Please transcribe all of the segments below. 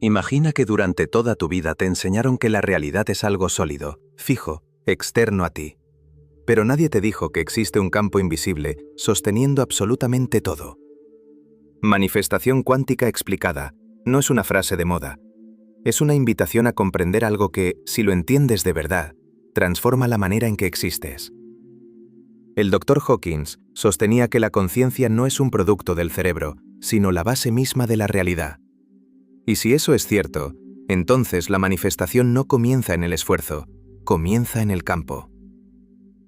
Imagina que durante toda tu vida te enseñaron que la realidad es algo sólido, fijo, externo a ti. Pero nadie te dijo que existe un campo invisible sosteniendo absolutamente todo. Manifestación cuántica explicada no es una frase de moda. Es una invitación a comprender algo que, si lo entiendes de verdad, transforma la manera en que existes. El Dr. Hawkins sostenía que la conciencia no es un producto del cerebro, sino la base misma de la realidad. Y si eso es cierto, entonces la manifestación no comienza en el esfuerzo, comienza en el campo.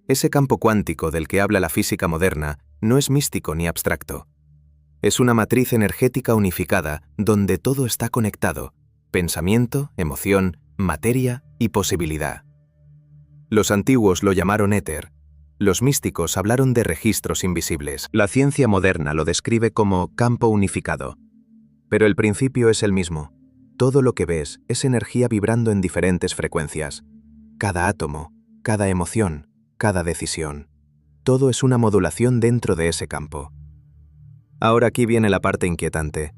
Ese campo cuántico del que habla la física moderna no es místico ni abstracto. Es una matriz energética unificada donde todo está conectado: pensamiento, emoción, materia y posibilidad. Los antiguos lo llamaron éter. Los místicos hablaron de registros invisibles. La ciencia moderna lo describe como campo unificado. Pero el principio es el mismo. Todo lo que ves es energía vibrando en diferentes frecuencias. Cada átomo, cada emoción, cada decisión. Todo es una modulación dentro de ese campo. Ahora aquí viene la parte inquietante.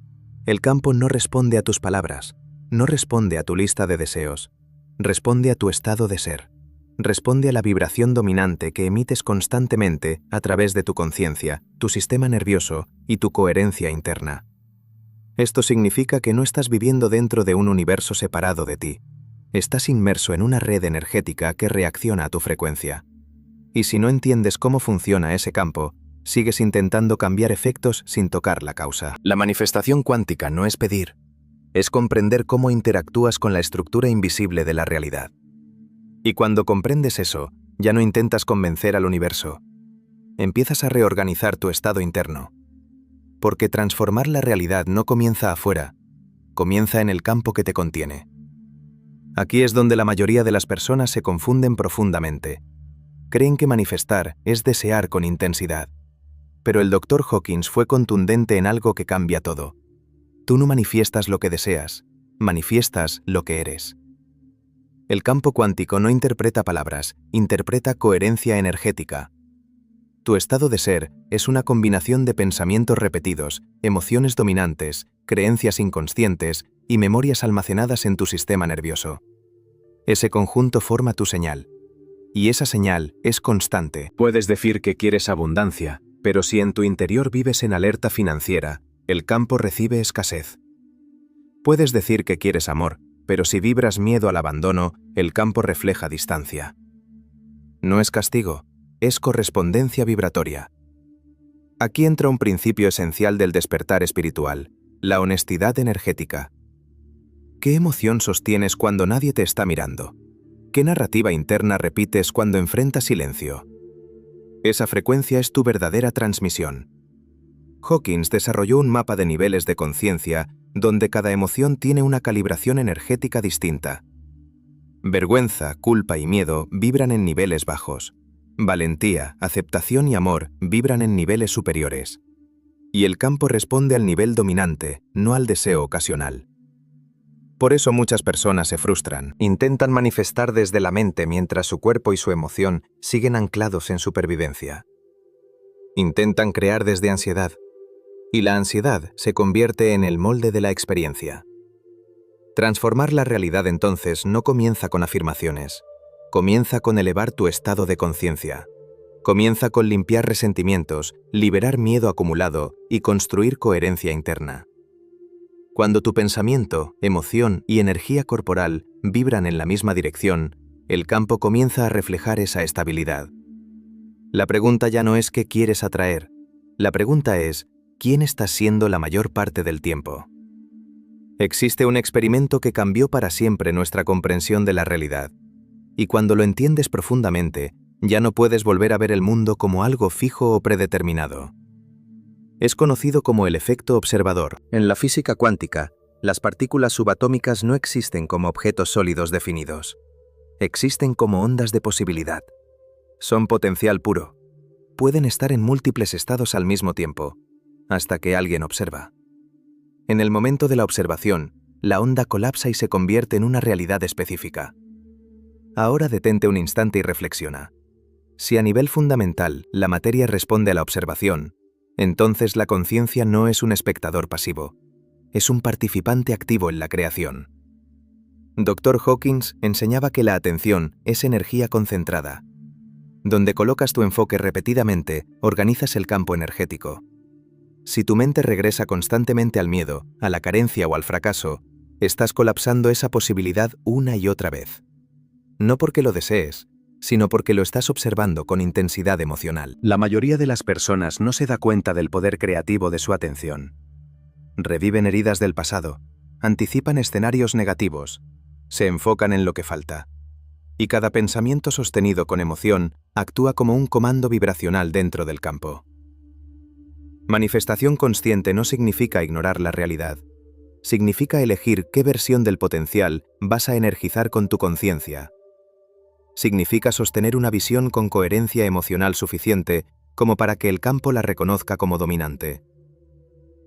El campo no responde a tus palabras, no responde a tu lista de deseos, responde a tu estado de ser. Responde a la vibración dominante que emites constantemente a través de tu conciencia, tu sistema nervioso y tu coherencia interna. Esto significa que no estás viviendo dentro de un universo separado de ti. Estás inmerso en una red energética que reacciona a tu frecuencia. Y si no entiendes cómo funciona ese campo, sigues intentando cambiar efectos sin tocar la causa. La manifestación cuántica no es pedir, es comprender cómo interactúas con la estructura invisible de la realidad. Y cuando comprendes eso, ya no intentas convencer al universo. Empiezas a reorganizar tu estado interno. Porque transformar la realidad no comienza afuera, comienza en el campo que te contiene. Aquí es donde la mayoría de las personas se confunden profundamente. Creen que manifestar es desear con intensidad. Pero el Dr. Hawkins fue contundente en algo que cambia todo. Tú no manifiestas lo que deseas, manifiestas lo que eres. El campo cuántico no interpreta palabras, interpreta coherencia energética. Tu estado de ser es una combinación de pensamientos repetidos, emociones dominantes, creencias inconscientes y memorias almacenadas en tu sistema nervioso. Ese conjunto forma tu señal. Y esa señal es constante. Puedes decir que quieres abundancia, pero si en tu interior vives en alerta financiera, el campo recibe escasez. Puedes decir que quieres amor, pero si vibras miedo al abandono, el campo refleja distancia. No es castigo, es correspondencia vibratoria. Aquí entra un principio esencial del despertar espiritual, la honestidad energética. ¿Qué emoción sostienes cuando nadie te está mirando? ¿Qué narrativa interna repites cuando enfrentas silencio? Esa frecuencia es tu verdadera transmisión. Hawkins desarrolló un mapa de niveles de conciencia donde cada emoción tiene una calibración energética distinta. Vergüenza, culpa y miedo vibran en niveles bajos. Valentía, aceptación y amor vibran en niveles superiores. Y el campo responde al nivel dominante, no al deseo ocasional. Por eso muchas personas se frustran. Intentan manifestar desde la mente mientras su cuerpo y su emoción siguen anclados en supervivencia. Intentan crear desde ansiedad. Y la ansiedad se convierte en el molde de la experiencia. Transformar la realidad entonces no comienza con afirmaciones. Comienza con elevar tu estado de conciencia. Comienza con limpiar resentimientos, liberar miedo acumulado y construir coherencia interna. Cuando tu pensamiento, emoción y energía corporal vibran en la misma dirección, el campo comienza a reflejar esa estabilidad. La pregunta ya no es qué quieres atraer. La pregunta es, ¿quién estás siendo la mayor parte del tiempo? Existe un experimento que cambió para siempre nuestra comprensión de la realidad. Y cuando lo entiendes profundamente, ya no puedes volver a ver el mundo como algo fijo o predeterminado. Es conocido como el efecto observador. En la física cuántica, las partículas subatómicas no existen como objetos sólidos definidos. Existen como ondas de posibilidad. Son potencial puro. Pueden estar en múltiples estados al mismo tiempo, hasta que alguien observa. En el momento de la observación, la onda colapsa y se convierte en una realidad específica. Ahora detente un instante y reflexiona. Si a nivel fundamental la materia responde a la observación, entonces la conciencia no es un espectador pasivo. es un participante activo en la creación. Dr. Hawkins enseñaba que la atención es energía concentrada. Donde colocas tu enfoque repetidamente, organizas el campo energético. Si tu mente regresa constantemente al miedo, a la carencia o al fracaso, estás colapsando esa posibilidad una y otra vez. No porque lo desees, sino porque lo estás observando con intensidad emocional. La mayoría de las personas no se da cuenta del poder creativo de su atención. Reviven heridas del pasado, anticipan escenarios negativos, se enfocan en lo que falta. Y cada pensamiento sostenido con emoción actúa como un comando vibracional dentro del campo. Manifestación consciente no significa ignorar la realidad. Significa elegir qué versión del potencial vas a energizar con tu conciencia. Significa sostener una visión con coherencia emocional suficiente como para que el campo la reconozca como dominante.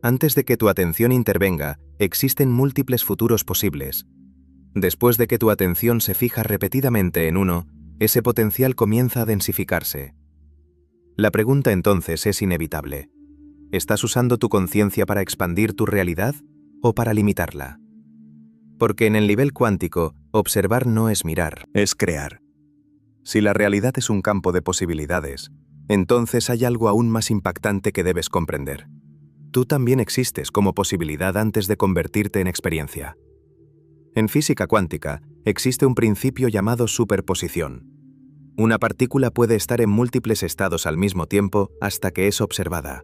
Antes de que tu atención intervenga, existen múltiples futuros posibles. Después de que tu atención se fija repetidamente en uno, ese potencial comienza a densificarse. La pregunta entonces es inevitable. ¿Estás usando tu conciencia para expandir tu realidad o para limitarla? Porque en el nivel cuántico, observar no es mirar, es crear. Si la realidad es un campo de posibilidades, entonces hay algo aún más impactante que debes comprender. Tú también existes como posibilidad antes de convertirte en experiencia. En física cuántica, existe un principio llamado superposición. Una partícula puede estar en múltiples estados al mismo tiempo hasta que es observada.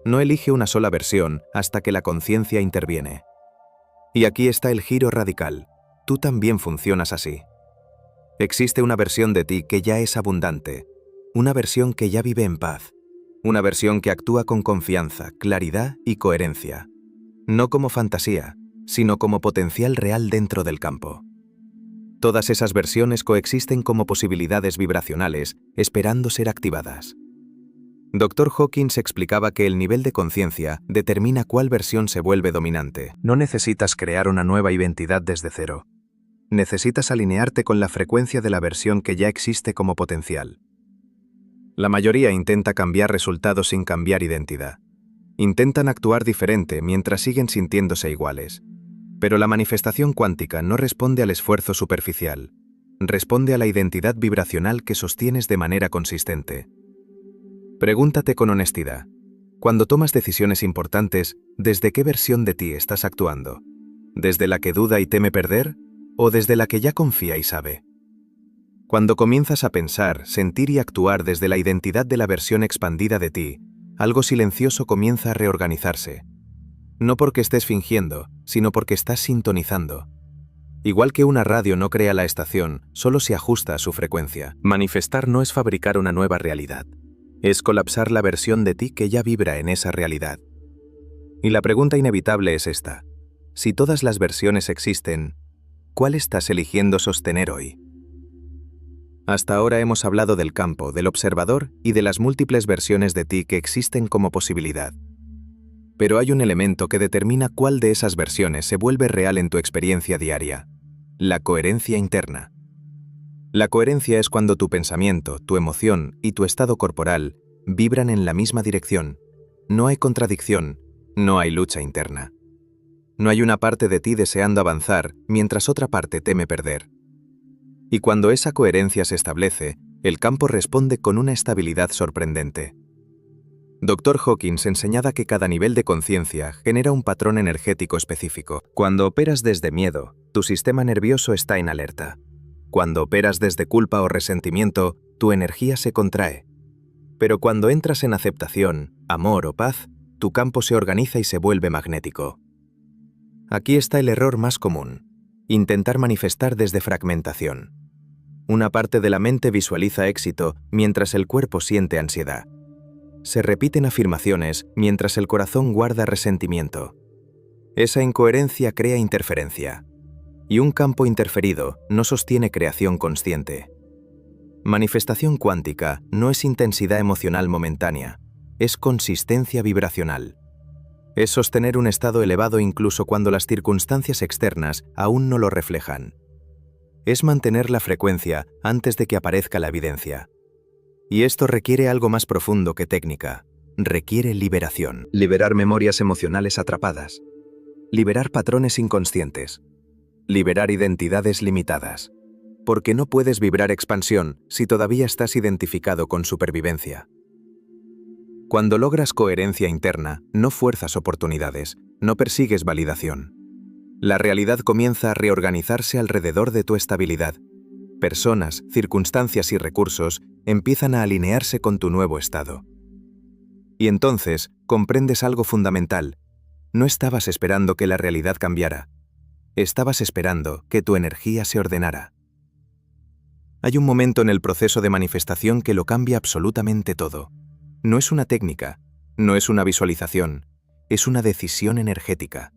No elige una sola versión hasta que la conciencia interviene. Y aquí está el giro radical. Tú también funcionas así. Existe una versión de ti que ya es abundante, una versión que ya vive en paz, una versión que actúa con confianza, claridad y coherencia, no como fantasía, sino como potencial real dentro del campo. Todas esas versiones coexisten como posibilidades vibracionales, esperando ser activadas. Dr. Hawkins explicaba que el nivel de conciencia determina cuál versión se vuelve dominante. No necesitas crear una nueva identidad desde cero. Necesitas alinearte con la frecuencia de la versión que ya existe como potencial. La mayoría intenta cambiar resultados sin cambiar identidad. Intentan actuar diferente mientras siguen sintiéndose iguales. Pero la manifestación cuántica no responde al esfuerzo superficial. Responde a la identidad vibracional que sostienes de manera consistente. Pregúntate con honestidad. Cuando tomas decisiones importantes, ¿desde qué versión de ti estás actuando? ¿Desde la que duda y teme perder? ¿O desde la que ya confía y sabe? Cuando comienzas a pensar, sentir y actuar desde la identidad de la versión expandida de ti, algo silencioso comienza a reorganizarse. No porque estés fingiendo, sino porque estás sintonizando. Igual que una radio no crea la estación, solo se ajusta a su frecuencia. Manifestar no es fabricar una nueva realidad. Es colapsar la versión de ti que ya vibra en esa realidad. Y la pregunta inevitable es esta. Si todas las versiones existen, ¿cuál estás eligiendo sostener hoy? Hasta ahora hemos hablado del campo, del observador y de las múltiples versiones de ti que existen como posibilidad. Pero hay un elemento que determina cuál de esas versiones se vuelve real en tu experiencia diaria: la coherencia interna. La coherencia es cuando tu pensamiento, tu emoción y tu estado corporal vibran en la misma dirección. No hay contradicción, no hay lucha interna. No hay una parte de ti deseando avanzar mientras otra parte teme perder. Y cuando esa coherencia se establece, el campo responde con una estabilidad sorprendente. Dr. Hawkins enseñaba que cada nivel de conciencia genera un patrón energético específico. Cuando operas desde miedo, tu sistema nervioso está en alerta. Cuando operas desde culpa o resentimiento, tu energía se contrae. Pero cuando entras en aceptación, amor o paz, tu campo se organiza y se vuelve magnético. Aquí está el error más común: intentar manifestar desde fragmentación. Una parte de la mente visualiza éxito mientras el cuerpo siente ansiedad. Se repiten afirmaciones mientras el corazón guarda resentimiento. Esa incoherencia crea interferencia. Y un campo interferido no sostiene creación consciente. Manifestación cuántica no es intensidad emocional momentánea, es consistencia vibracional. Es sostener un estado elevado incluso cuando las circunstancias externas aún no lo reflejan. Es mantener la frecuencia antes de que aparezca la evidencia. Y esto requiere algo más profundo que técnica. Requiere liberación. Liberar memorias emocionales atrapadas. liberar patrones inconscientes, liberar identidades limitadas, porque no puedes vibrar expansión si todavía estás identificado con supervivencia. Cuando logras coherencia interna, no fuerzas oportunidades, no persigues validación. La realidad comienza a reorganizarse alrededor de tu estabilidad. Personas, circunstancias y recursos empiezan a alinearse con tu nuevo estado. Y entonces comprendes algo fundamental. No estabas esperando que la realidad cambiara. Estabas esperando que tu energía se ordenara. Hay un momento en el proceso de manifestación que lo cambia absolutamente todo. No es una técnica, no es una visualización, es una decisión energética.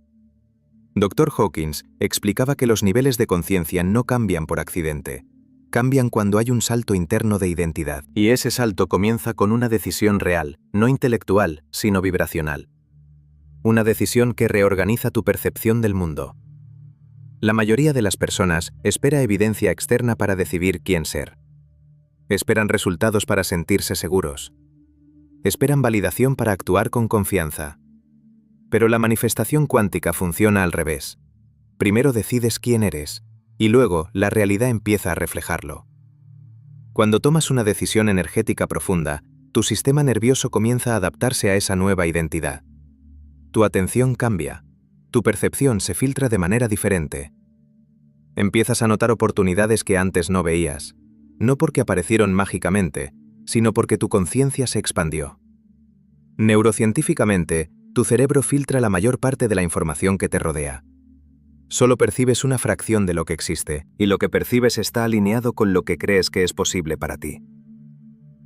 Dr. Hawkins explicaba que los niveles de conciencia no cambian por accidente. Cambian cuando hay un salto interno de identidad. Y ese salto comienza con una decisión real, no intelectual, sino vibracional. Una decisión que reorganiza tu percepción del mundo. La mayoría de las personas espera evidencia externa para decidir quién ser. Esperan resultados para sentirse seguros. Esperan validación para actuar con confianza. Pero la manifestación cuántica funciona al revés. Primero decides quién eres, y luego la realidad empieza a reflejarlo. Cuando tomas una decisión energética profunda, tu sistema nervioso comienza a adaptarse a esa nueva identidad. Tu atención cambia, tu percepción se filtra de manera diferente. Empiezas a notar oportunidades que antes no veías, no porque aparecieron mágicamente, sino porque tu conciencia se expandió. Neurocientíficamente, tu cerebro filtra la mayor parte de la información que te rodea. Solo percibes una fracción de lo que existe, y lo que percibes está alineado con lo que crees que es posible para ti.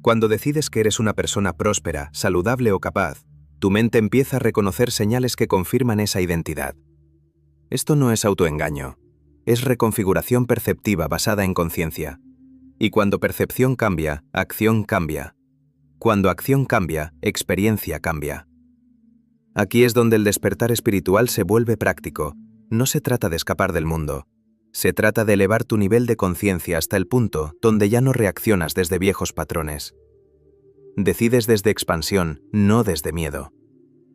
Cuando decides que eres una persona próspera, saludable o capaz, tu mente empieza a reconocer señales que confirman esa identidad. Esto no es autoengaño, es reconfiguración perceptiva basada en conciencia. Y cuando percepción cambia, acción cambia. Cuando acción cambia, experiencia cambia. Aquí es donde el despertar espiritual se vuelve práctico. No se trata de escapar del mundo. Se trata de elevar tu nivel de conciencia hasta el punto donde ya no reaccionas desde viejos patrones. Decides desde expansión, no desde miedo.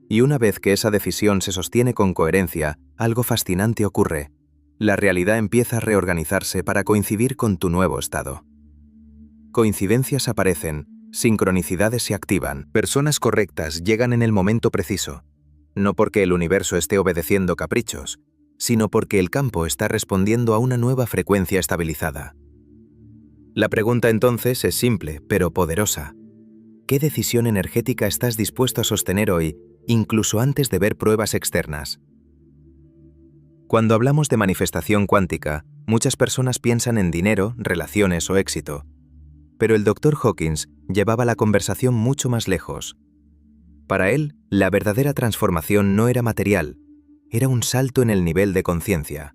Y una vez que esa decisión se sostiene con coherencia, algo fascinante ocurre. La realidad empieza a reorganizarse para coincidir con tu nuevo estado. Coincidencias aparecen, sincronicidades se activan, personas correctas llegan en el momento preciso. No porque el universo esté obedeciendo caprichos, sino porque el campo está respondiendo a una nueva frecuencia estabilizada. La pregunta entonces es simple, pero poderosa. ¿Qué decisión energética estás dispuesto a sostener hoy, incluso antes de ver pruebas externas? Cuando hablamos de manifestación cuántica, muchas personas piensan en dinero, relaciones o éxito. Pero el Dr. Hawkins llevaba la conversación mucho más lejos. Para él, la verdadera transformación no era material, era un salto en el nivel de conciencia.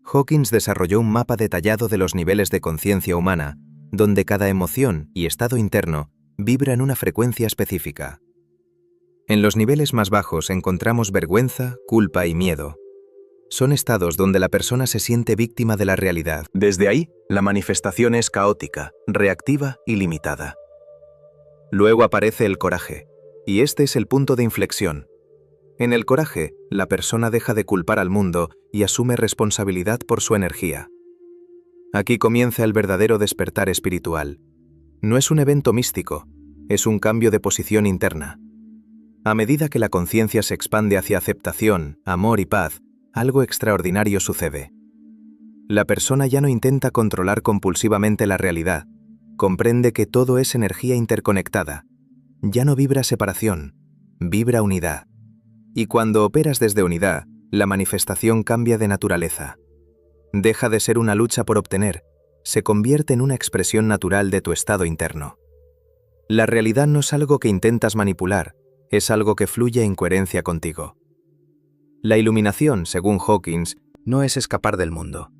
Hawkins desarrolló un mapa detallado de los niveles de conciencia humana, donde cada emoción y estado interno vibra en una frecuencia específica. En los niveles más bajos encontramos vergüenza, culpa y miedo. Son estados donde la persona se siente víctima de la realidad. Desde ahí, la manifestación es caótica, reactiva y limitada. Luego aparece el coraje, y este es el punto de inflexión. En el coraje, la persona deja de culpar al mundo y asume responsabilidad por su energía. Aquí comienza el verdadero despertar espiritual. No es un evento místico, es un cambio de posición interna. A medida que la conciencia se expande hacia aceptación, amor y paz, algo extraordinario sucede. La persona ya no intenta controlar compulsivamente la realidad, comprende que todo es energía interconectada. Ya no vibra separación, vibra unidad. Y cuando operas desde unidad, la manifestación cambia de naturaleza. Deja de ser una lucha por obtener, se convierte en una expresión natural de tu estado interno. La realidad no es algo que intentas manipular, es algo que fluye en coherencia contigo. La iluminación, según Hawkins, no es escapar del mundo.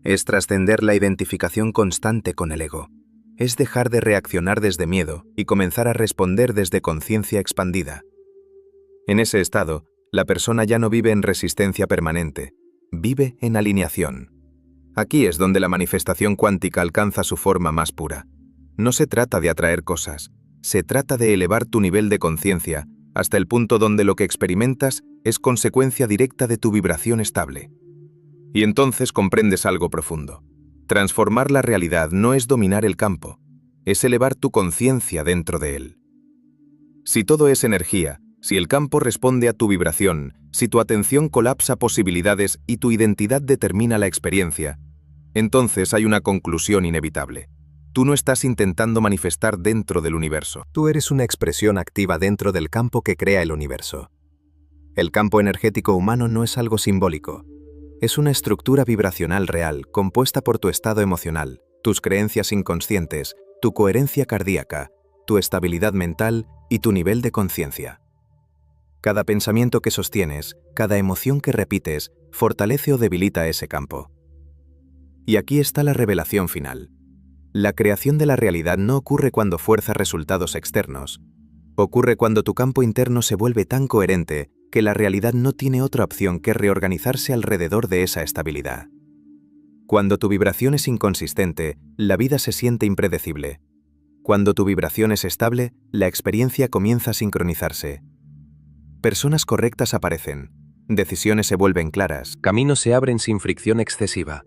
Es trascender la identificación constante con el ego. Es dejar de reaccionar desde miedo y comenzar a responder desde conciencia expandida. En ese estado, la persona ya no vive en resistencia permanente, vive en alineación. Aquí es donde la manifestación cuántica alcanza su forma más pura. No se trata de atraer cosas, se trata de elevar tu nivel de conciencia hasta el punto donde lo que experimentas es consecuencia directa de tu vibración estable. Y entonces comprendes algo profundo. Transformar la realidad no es dominar el campo, es elevar tu conciencia dentro de él. Si todo es energía, si el campo responde a tu vibración, si tu atención colapsa posibilidades y tu identidad determina la experiencia, entonces hay una conclusión inevitable. Tú no estás intentando manifestar dentro del universo. Tú eres una expresión activa dentro del campo que crea el universo. El campo energético humano no es algo simbólico. Es una estructura vibracional real, compuesta por tu estado emocional, tus creencias inconscientes, tu coherencia cardíaca, tu estabilidad mental y tu nivel de conciencia. Cada pensamiento que sostienes, cada emoción que repites, fortalece o debilita ese campo. Y aquí está la revelación final. La creación de la realidad no ocurre cuando fuerzas resultados externos. Ocurre cuando tu campo interno se vuelve tan coherente que la realidad no tiene otra opción que reorganizarse alrededor de esa estabilidad. Cuando tu vibración es inconsistente, la vida se siente impredecible. Cuando tu vibración es estable, la experiencia comienza a sincronizarse. Personas correctas aparecen, decisiones se vuelven claras, caminos se abren sin fricción excesiva.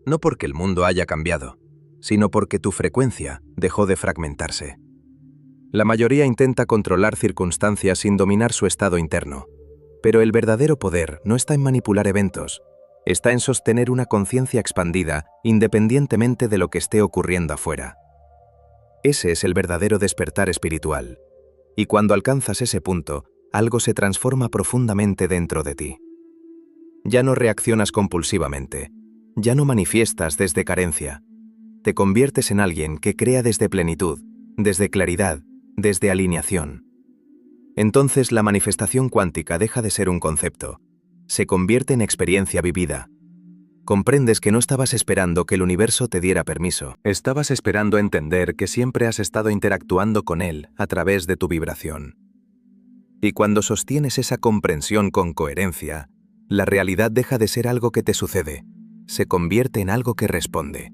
No porque el mundo haya cambiado, sino porque tu frecuencia dejó de fragmentarse. La mayoría intenta controlar circunstancias sin dominar su estado interno, pero el verdadero poder no está en manipular eventos, está en sostener una conciencia expandida independientemente de lo que esté ocurriendo afuera. Ese es el verdadero despertar espiritual, y cuando alcanzas ese punto, algo se transforma profundamente dentro de ti. Ya no reaccionas compulsivamente, ya no manifiestas desde carencia, te conviertes en alguien que crea desde plenitud, desde claridad, desde alineación. Entonces la manifestación cuántica deja de ser un concepto, se convierte en experiencia vivida. Comprendes que no estabas esperando que el universo te diera permiso, estabas esperando entender que siempre has estado interactuando con él a través de tu vibración. Y cuando sostienes esa comprensión con coherencia, la realidad deja de ser algo que te sucede, se convierte en algo que responde.